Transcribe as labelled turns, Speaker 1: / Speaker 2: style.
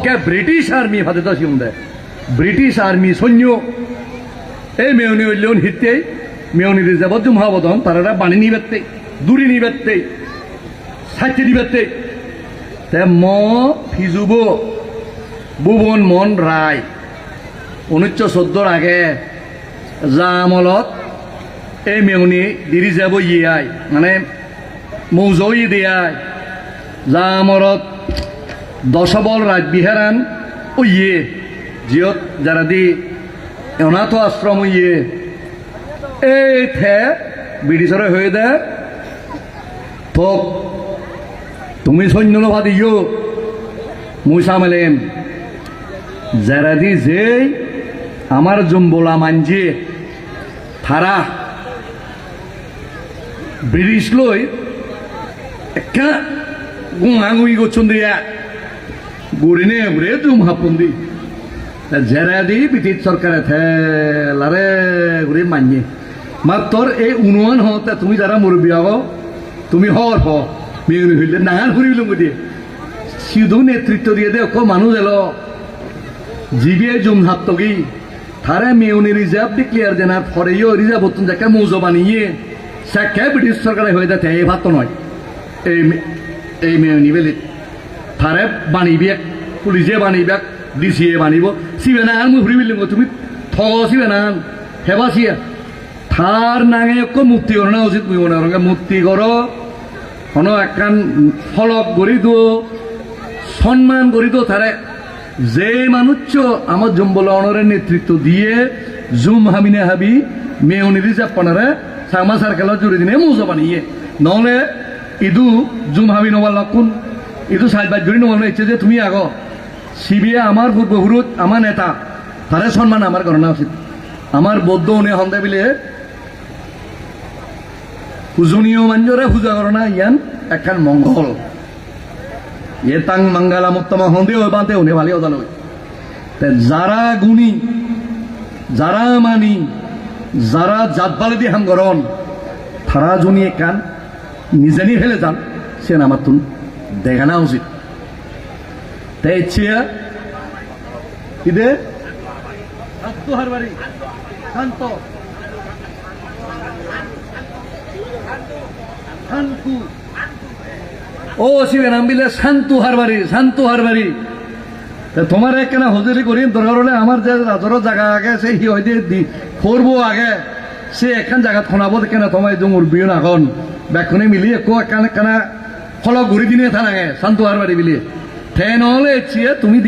Speaker 1: সাক্ষা British army হাতে তো শিউন্দে British army সৈন্য এই মেয়নি হইলেও হিতে মেয়নি যাব জুমহাবদন তারা বাণী নিবেতে দূরি নিবেতে সাক্ষী নিবেতে তে ম ফিজুব ভুবন মন রায় 1914 আগে যা আমলত এই মেয়নি দিরি যাব ইয়াই মানে মৌজই দিয়াই যা আমলত দশবল রাজবিহারান ও ইয়ে জিয়ত যারা দি অনাথ আশ্রম ইয়ে এই থে ব্রিটিশরে হয়ে দে তো তুমি সৈন্য ভাদ ইয়ো মুই সামেলেম যারা দি যে আমার জম্বলা মানজে থারা ব্রিটিশ লই একটা গুঙাগুঙি করছন দিয়া গুড়িনে ঘুরে জুম হাপুন্দি জেরা দি ব্রিটিশ সরকারে থেলারে ঘুরে মানিয়ে মাত্র এই উন্নয়ন হতে তুমি যারা মুরব্বী হও তুমি হর হ মেয়ে হইলে নাঙাল ঘুরিল দিয়ে শুধু নেতৃত্ব দিয়ে দে মানুষ এলো জিবিয়ে জুম হাপ্তগি থারে মেয়নি রিজার্ভ ডিক্লেয়ার দেনার ফরেও রিজার্ভ হতুন যাকে মৌজো বানিয়ে সাক্ষা ব্রিটিশ সরকারে হয়ে যাচ্ছে এই ভাত নয় এই মেয়নি বেলে থারে বানিবে পুলিশে বানিবে ডিসিএ বানিব সিবে না আর ঘুরি বিল তুমি থসিবে না হেবাসিয়া থার নাঙে মুক্তি করো না উচিত তুমি মনে করো মুক্তি করো কোনো একখান ফলক গড়ি দো সম্মান গড়ি দো থারে যে মানুষ আমার জম্বল অনরের নেতৃত্ব দিয়ে জুম হামিনে হাবি মেয়নি রিজার্ভ পানারে সামা সার্কেল জুড়ে দিনে মৌজা বানিয়ে নহলে ইদু জুম হাবি নবার লক্ষণ ইদু সাইবাদ জুড়ি নবার ইচ্ছে যে তুমি আগ সিবিআই আমার পূর্বপুরুষ আমার নেতা তারে সম্মান আমার গণনা উচিত আমার বৌদ্ধ উনি হন্দে বিলে পূজনীয় মাঞ্জরে পূজা করনা ইয়ান একখান মঙ্গল এ তাং মঙ্গলা মুত্তমা হন্দে ওই বাঁধে উনি ভালো ওদাল যারা গুণী যারা মানি যারা জাতবালে দিয়ে হাম গরণ তারা জনি কান নিজে নিয়ে ফেলে যান সে আমার তুন দেখানা উচিত তাই ছিয়া ইদে আত্মহার বাড়ি শান্ত শান্তু ও শিবে নাম বিলে শান্তু হারবাড়ি তোমার একখানা হজুরি করি দরকার হলে আমার যে রাজর জায়গা আগে সে হি হইতে করবো আগে সে একখান জায়গা খনাবো কেন তোমার জমুর বিয়ে নাখন ব্যাগখনে মিলিয়ে কো একখানা ফলক ঘুরি দিনে থানাগে শান্তু হারবাড়ি বিলিয়ে ঠে নহলে তুমি